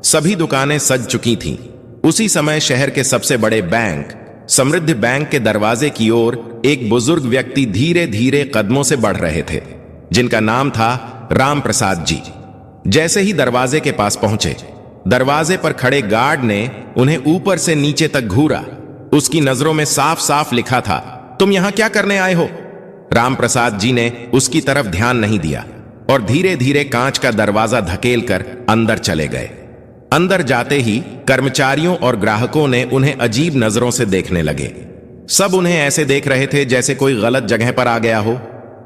सभी दुकानें सज चुकी थीं। उसी समय शहर के सबसे बड़े बैंक समृद्धि बैंक के दरवाजे की ओर एक बुजुर्ग व्यक्ति धीरे धीरे कदमों से बढ़ रहे थे, जिनका नाम था राम प्रसाद जी। जैसे ही दरवाजे के पास पहुंचे, दरवाजे पर खड़े गार्ड ने उन्हें ऊपर से नीचे तक घूरा। उसकी नजरों में साफ साफ लिखा था, तुम यहां क्या करने आए हो? राम प्रसाद जी ने उसकी तरफ ध्यान नहीं दिया और धीरे धीरे कांच का दरवाजा धकेल कर अंदर चले गए। अंदर जाते ही कर्मचारियों और ग्राहकों ने उन्हें अजीब नजरों से देखने लगे। सब उन्हें ऐसे देख रहे थे जैसे कोई गलत जगह पर आ गया हो।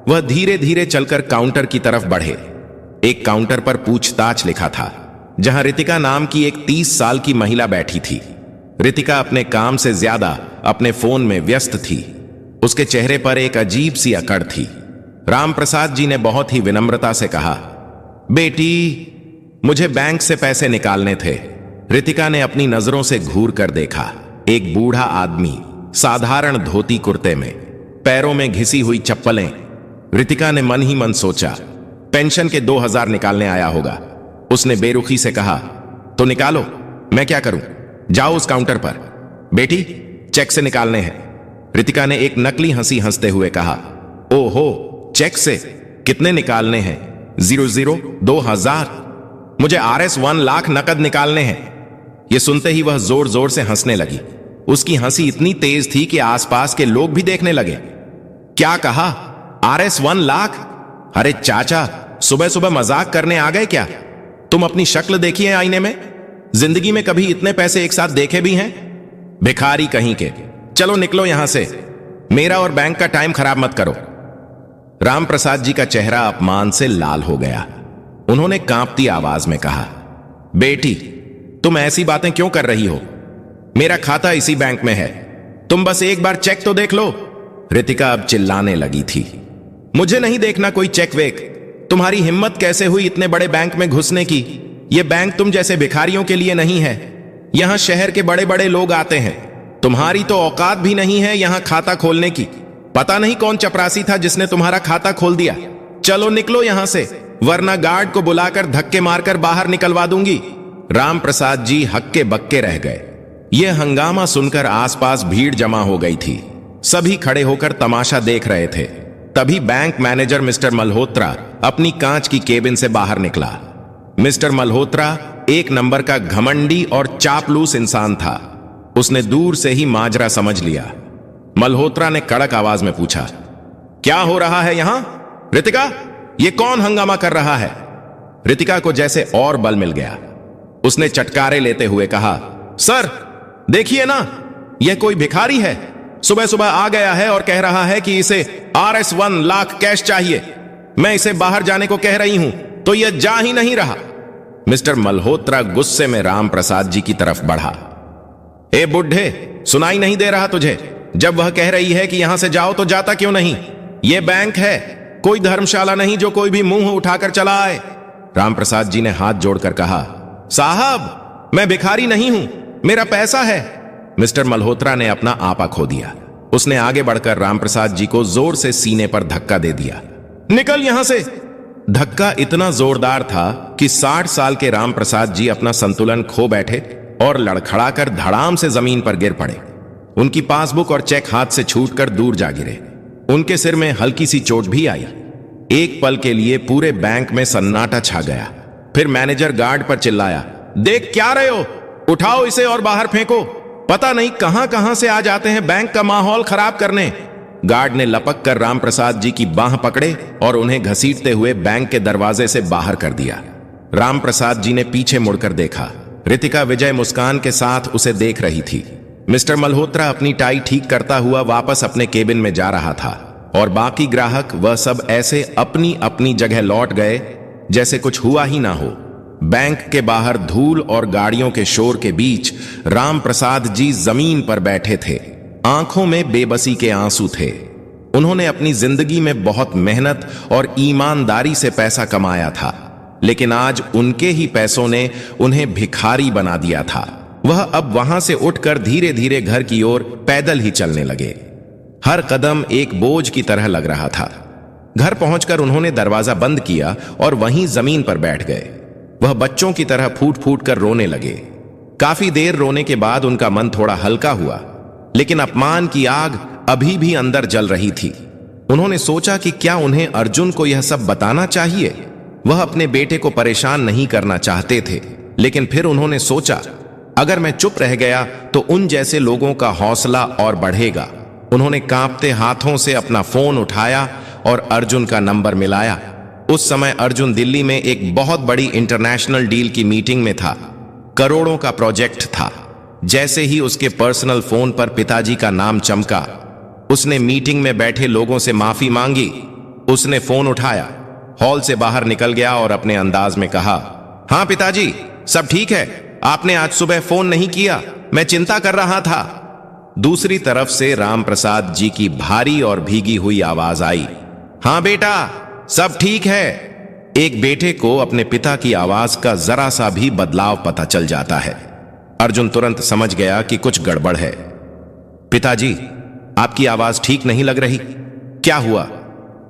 वह धीरे धीरे चलकर काउंटर की तरफ बढ़े। एक काउंटर पर पूछताछ लिखा था, जहां रितिका नाम की एक 30 साल की महिला बैठी थी। रितिका अपने काम से ज्यादा अपने फोन में व्यस्त थी। उसके चेहरे पर एक अजीब सी अकड़ थी। राम प्रसाद जी ने बहुत ही विनम्रता से कहा, बेटी, मुझे बैंक से पैसे निकालने थे। रितिका ने अपनी नजरों से घूर कर देखा। एक बूढ़ा आदमी साधारण धोती कुर्ते में, पैरों में घिसी हुई चप्पलें। रितिका ने मन ही मन सोचा, पेंशन के 2000 निकालने आया होगा। उसने बेरुखी से कहा, तो निकालो, मैं क्या करूं? जाओ उस काउंटर पर। बेटी, चेक से निकालने हैं। रितिका ने एक नकली हंसी हंसते हुए कहा, ओहो, चेक से? कितने निकालने हैं? 00 2000? मुझे RS 1 लाख नकद निकालने हैं। यह सुनते ही वह जोर जोर से हंसने लगी। उसकी हंसी इतनी तेज थी कि आसपास के लोग भी देखने लगे। क्या कहा? RS 1 लाख? अरे चाचा, सुबह सुबह मजाक करने आ गए क्या? तुम अपनी शक्ल देखिए आईने में। जिंदगी में कभी इतने पैसे एक साथ देखे भी हैं? भिखारी कहीं के। चलो निकलो यहां से। मेरा और बैंक का टाइम खराब मत करो। राम प्रसाद जी का चेहरा अपमान से लाल हो गया। उन्होंने कांपती आवाज में कहा, बेटी, तुम ऐसी बातें क्यों कर रही हो? मेरा खाता इसी बैंक में है। तुम बस एक बार चेक तो देख लो। रितिका अब चिल्लाने लगी थी, मुझे नहीं देखना कोई चेक वेक। तुम्हारी हिम्मत कैसे हुई इतने बड़े बैंक में घुसने की? यह बैंक तुम जैसे भिखारियों के लिए नहीं है। यहां शहर के बड़े बड़े लोग आते हैं। तुम्हारी तो औकात भी नहीं है यहां खाता खोलने की। पता नहीं कौन चपरासी था जिसने तुम्हारा खाता खोल दिया। चलो निकलो यहां से, वरना गार्ड को बुलाकर धक्के मारकर बाहर निकलवा दूंगी। राम प्रसाद जी हक्के बक्के रह गए। यह हंगामा सुनकर आसपास भीड़ जमा हो गई थी। सभी खड़े होकर तमाशा देख रहे थे। तभी बैंक मैनेजर मिस्टर मल्होत्रा अपनी कांच की केबिन से बाहर निकला। मिस्टर मल्होत्रा एक नंबर का घमंडी और चापलूस इंसान था। उसने दूर से ही माजरा समझ लिया। मल्होत्रा ने कड़क आवाज में पूछा, क्या हो रहा है यहां? रितिका, ये कौन हंगामा कर रहा है? रितिका को जैसे और बल मिल गया। उसने चटकारे लेते हुए कहा, सर देखिए ना, यह कोई भिखारी है। सुबह सुबह आ गया है और कह रहा है कि इसे RS 1 लाख कैश चाहिए। मैं इसे बाहर जाने को कह रही हूं तो यह जा ही नहीं रहा। मिस्टर मल्होत्रा गुस्से में राम प्रसाद जी की तरफ बढ़ा। ए बुढ़े, सुनाई नहीं दे रहा तुझे? जब वह कह रही है कि यहां से जाओ तो जाता क्यों नहीं? यह बैंक है, कोई धर्मशाला नहीं जो कोई भी मुंह उठाकर चला आए। राम प्रसाद जी ने हाथ जोड़कर कहा, साहब, मैं भिखारी नहीं हूं, मेरा पैसा है। मिस्टर मल्होत्रा ने अपना आपा खो दिया। उसने आगे बढ़कर राम प्रसाद जी को जोर से सीने पर धक्का दे दिया। निकल यहां से। धक्का इतना जोरदार था कि 60 साल के राम प्रसाद जी अपना संतुलन खो बैठे और लड़खड़ाकर धड़ाम से जमीन पर गिर पड़े। उनकी पासबुक और चेक हाथ से छूटकर दूर जा गिरे। उनके सिर में हल्की सी चोट भी आई। एक पल के लिए पूरे बैंक में सन्नाटा छा गया। फिर मैनेजर गार्ड पर चिल्लाया, देख क्या रहे हो? उठाओ इसे और बाहर फेंको। पता नहीं कहां कहां से आ जाते हैं बैंक का माहौल खराब करने। गार्ड ने लपक कर राम प्रसाद जी की बांह पकड़े और उन्हें घसीटते हुए बैंक के दरवाजे से बाहर कर दिया। राम प्रसाद जी ने पीछे मुड़कर देखा। रितिका विजय मुस्कान के साथ उसे देख रही थी। मिस्टर मल्होत्रा अपनी टाई ठीक करता हुआ वापस अपने केबिन में जा रहा था और बाकी ग्राहक वह सब ऐसे अपनी अपनी जगह लौट गए जैसे कुछ हुआ ही ना हो। बैंक के बाहर धूल और गाड़ियों के शोर के बीच राम प्रसाद जी जमीन पर बैठे थे। आंखों में बेबसी के आंसू थे। उन्होंने अपनी जिंदगी में बहुत मेहनत और ईमानदारी से पैसा कमाया था, लेकिन आज उनके ही पैसों ने उन्हें भिखारी बना दिया था। वह अब वहां से उठकर धीरे धीरे घर की ओर पैदल ही चलने लगे। हर कदम एक बोझ की तरह लग रहा था। घर पहुंचकर उन्होंने दरवाजा बंद किया और वहीं जमीन पर बैठ गए। वह बच्चों की तरह फूट फूट कर रोने लगे। काफी देर रोने के बाद उनका मन थोड़ा हल्का हुआ, लेकिन अपमान की आग अभी भी अंदर जल रही थी। उन्होंने सोचा कि क्या उन्हें अर्जुन को यह सब बताना चाहिए। वह अपने बेटे को परेशान नहीं करना चाहते थे, लेकिन फिर उन्होंने सोचा अगर मैं चुप रह गया तो उन जैसे लोगों का हौसला और बढ़ेगा। उन्होंने कांपते हाथों से अपना फोन उठाया और अर्जुन का नंबर मिलाया। उस समय अर्जुन दिल्ली में एक बहुत बड़ी इंटरनेशनल डील की मीटिंग में था। करोड़ों का प्रोजेक्ट था। जैसे ही उसके पर्सनल फोन पर पिताजी का नाम चमका, उसने मीटिंग में बैठे लोगों से माफी मांगी। उसने फोन उठाया, हॉल से बाहर निकल गया और अपने अंदाज में कहा, हाँ पिताजी, सब ठीक है। आपने आज सुबह फोन नहीं किया, मैं चिंता कर रहा था। दूसरी तरफ से राम प्रसाद जी की भारी और भीगी हुई आवाज आई, हाँ बेटा, सब ठीक है। एक बेटे को अपने पिता की आवाज का जरा सा भी बदलाव पता चल जाता है। अर्जुन तुरंत समझ गया कि कुछ गड़बड़ है। पिताजी, आपकी आवाज ठीक नहीं लग रही, क्या हुआ?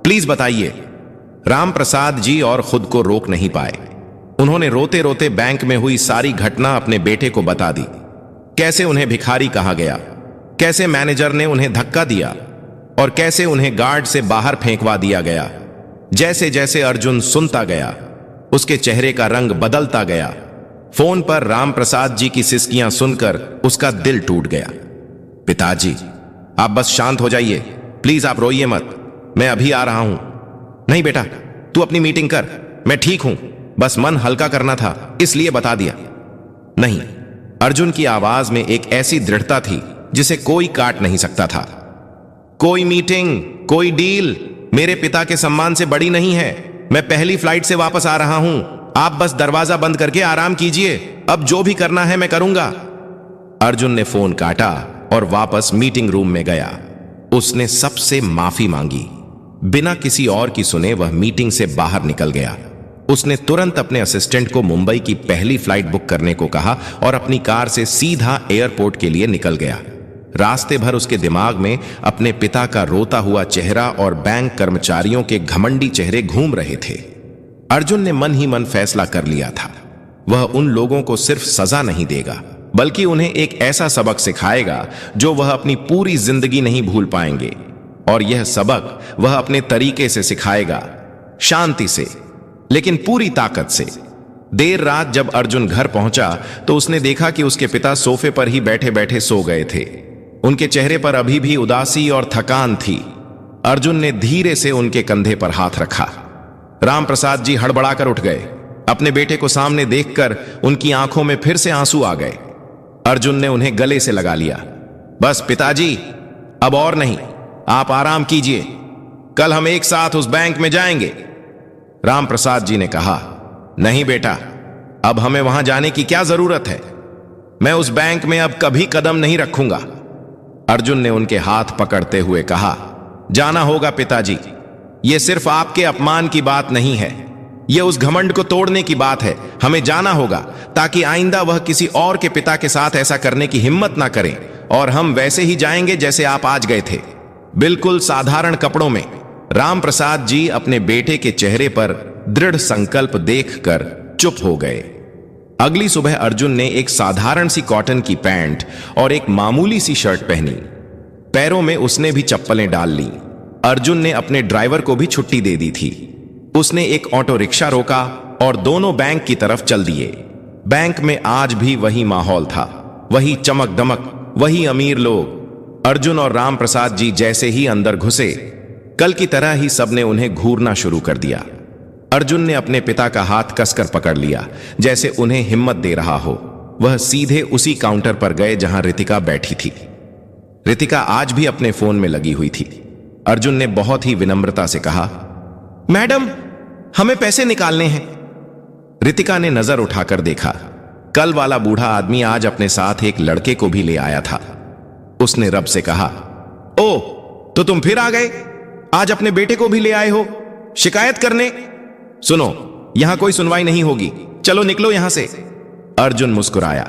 प्लीज बताइए। राम प्रसाद जी और खुद को रोक नहीं पाए। उन्होंने रोते रोते बैंक में हुई सारी घटना अपने बेटे को बता दी। कैसे उन्हें भिखारी कहा गया, कैसे मैनेजर ने उन्हें धक्का दिया और कैसे उन्हें गार्ड से बाहर फेंकवा दिया गया। जैसे जैसे अर्जुन सुनता गया, उसके चेहरे का रंग बदलता गया। फोन पर राम प्रसाद जी की सिसकियां सुनकर उसका दिल टूट गया। पिताजी, आप बस शांत हो जाइए, प्लीज आप रोइए मत, मैं अभी आ रहा हूं। नहीं बेटा, तू अपनी मीटिंग कर, मैं ठीक हूं, बस मन हल्का करना था इसलिए बता दिया। नहीं, अर्जुन की आवाज में एक ऐसी दृढ़ता थी जिसे कोई काट नहीं सकता था। कोई मीटिंग, कोई डील मेरे पिता के सम्मान से बड़ी नहीं है। मैं पहली फ्लाइट से वापस आ रहा हूं, आप बस दरवाजा बंद करके आराम कीजिए, अब जो भी करना है मैं करूंगा। अर्जुन ने फोन काटा और वापस मीटिंग रूम में गया। उसने सबसे माफी मांगी। बिना किसी और की सुने वह मीटिंग से बाहर निकल गया। उसने तुरंत अपने असिस्टेंट को मुंबई की पहली फ्लाइट बुक करने को कहा और अपनी कार से सीधा एयरपोर्ट के लिए निकल गया। रास्ते भर उसके दिमाग में अपने पिता का रोता हुआ चेहरा और बैंक कर्मचारियों के घमंडी चेहरे घूम रहे थे। अर्जुन ने मन ही मन फैसला कर लिया था, वह उन लोगों को सिर्फ सजा नहीं देगा, बल्कि उन्हें एक ऐसा सबक सिखाएगा जो वह अपनी पूरी जिंदगी नहीं भूल पाएंगे। और यह सबक वह अपने तरीके से सिखाएगा, शांति से, लेकिन पूरी ताकत से। देर रात जब अर्जुन घर पहुंचा तो उसने देखा कि उसके पिता सोफे पर ही बैठे बैठे सो गए थे। उनके चेहरे पर अभी भी उदासी और थकान थी। अर्जुन ने धीरे से उनके कंधे पर हाथ रखा। राम प्रसाद जी हड़बड़ाकर उठ गए। अपने बेटे को सामने देखकर उनकी आंखों में फिर से आंसू आ गए। अर्जुन ने उन्हें गले से लगा लिया। बस पिताजी, अब और नहीं, आप आराम कीजिए, कल हम एक साथ उस बैंक में जाएंगे। राम प्रसाद जी ने कहा, नहीं बेटा, अब हमें वहां जाने की क्या जरूरत है, मैं उस बैंक में अब कभी कदम नहीं रखूंगा। अर्जुन ने उनके हाथ पकड़ते हुए कहा, जाना होगा पिताजी, यह सिर्फ आपके अपमान की बात नहीं है, यह उस घमंड को तोड़ने की बात है। हमें जाना होगा ताकि आइंदा वह किसी और के पिता के साथ ऐसा करने की हिम्मत ना करें, और हम वैसे ही जाएंगे जैसे आप आज गए थे, बिल्कुल साधारण कपड़ों में। राम प्रसाद जी अपने बेटे के चेहरे पर दृढ़ संकल्प देखकर चुप हो गए। अगली सुबह अर्जुन ने एक साधारण सी कॉटन की पैंट और एक मामूली सी शर्ट पहनी। पैरों में उसने भी चप्पलें डाल ली। अर्जुन ने अपने ड्राइवर को भी छुट्टी दे दी थी। उसने एक ऑटो रिक्शा रोका और दोनों बैंक की तरफ चल दिए। बैंक में आज भी वही माहौल था, वही चमक दमक, वही अमीर लोग। अर्जुन और राम प्रसाद जी जैसे ही अंदर घुसे, कल की तरह ही सबने उन्हें घूरना शुरू कर दिया। अर्जुन ने अपने पिता का हाथ कसकर पकड़ लिया, जैसे उन्हें हिम्मत दे रहा हो। वह सीधे उसी काउंटर पर गए जहां रितिका बैठी थी। रितिका आज भी अपने फोन में लगी हुई थी। अर्जुन ने बहुत ही विनम्रता से कहा, मैडम, हमें पैसे निकालने हैं। रितिका ने नजर उठाकर देखा, कल वाला बूढ़ा आदमी आज अपने साथ एक लड़के को भी ले आया था। उसने रब से कहा, ओ, तो तुम फिर आ गए, आज अपने बेटे को भी ले आए हो शिकायत करने। सुनो, यहां कोई सुनवाई नहीं होगी, चलो निकलो यहां से। अर्जुन मुस्कुराया,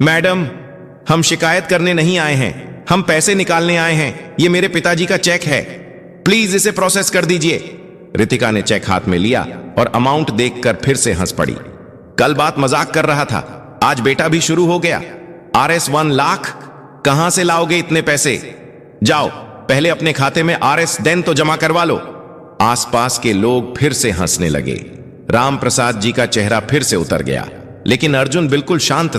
मैडम, हम शिकायत करने नहीं आए हैं, हम पैसे निकालने आए हैं। ये मेरे पिताजी का चेक है, प्लीज इसे प्रोसेस कर दीजिए। रितिका ने चेक हाथ में लिया और अमाउंट देखकर फिर से हंस पड़ी। कल बात मजाक कर रहा था, आज बेटा भी शुरू हो गया। RS 1 लाख? कहां से लाओगे इतने पैसे? जाओ पहले अपने खाते में RS 10 तो जमा करवा लो। आसपास के लोग फिर से हंसने लगे। राम प्रसाद जी का चेहरा फिर से उतर गया, लेकिन अर्जुन बिल्कुल शांत था।